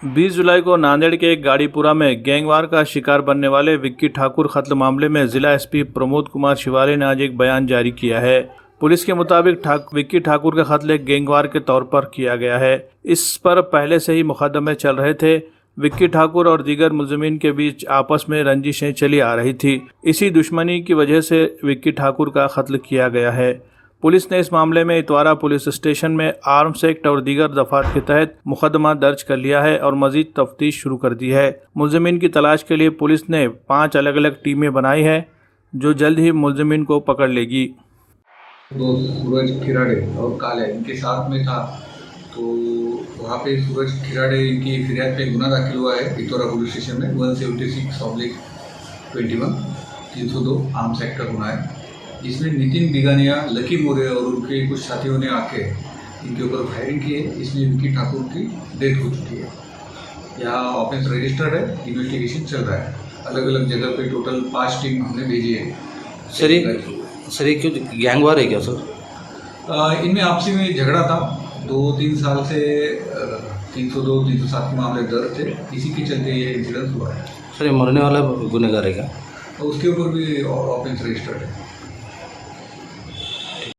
20 जुलाई को नांदेड़ के एक गाड़ीपुरा में गैंगवार का शिकार बनने वाले विक्की ठाकुर कत्ल मामले में जिला एसपी प्रमोद कुमार शिवाले ने आज एक बयान जारी किया है। पुलिस के मुताबिक विक्की ठाकुर का कत्ल एक गैंगवार के तौर पर किया गया है। इस पर पहले से ही मुकदमे चल रहे थे। विक्की ठाकुर और दीगर मुलजिमीन के बीच आपस में रंजिशें चली आ रही थी। इसी दुश्मनी की वजह से विक्की ठाकुर का कत्ल किया गया है। पुलिस ने इस मामले में इतवारा पुलिस स्टेशन में आर्म्स एक्ट और दीगर दफात के तहत मुकदमा दर्ज कर लिया है और मजीद तफ्तीश शुरू कर दी है। मुलजिमीन की तलाश के लिए पुलिस ने 5 अलग अलग टीमें बनाई है जो जल्द ही मुलजिमीन को पकड़ लेगी। तो सूरज खिराड़े और काले इनके साथ में था, तो वहाँ पे सूरज खिराड़े की फिरियाद पे गुना दाखिल हुआ है इतवारा पुलिस स्टेशन में 176/21 302 आर्म्स एक्ट का गुना है। इसमें नितिन बिगानिया, लकी मोरे और उनके कुछ साथियों ने आके इनके ऊपर फायरिंग की है। इसमें विक्की ठाकुर की डेथ हो चुकी है। यहाँ ऑफेंस रजिस्टर्ड है, इन्वेस्टिगेशन चल रहा है। अलग अलग जगह पे टोटल 5 टीम हमने भेजी है। सर ये क्यों गैंगवार है क्या सर? इनमें आपसी में झगड़ा था। 2-3 साल से 302-307 के मामले दर्ज थे, इसी के चलते ये इंसिडेंस हुआ है। सर ये मरने वाला गुनहगार है क्या? उसके ऊपर भी ऑफेंस रजिस्टर्ड है।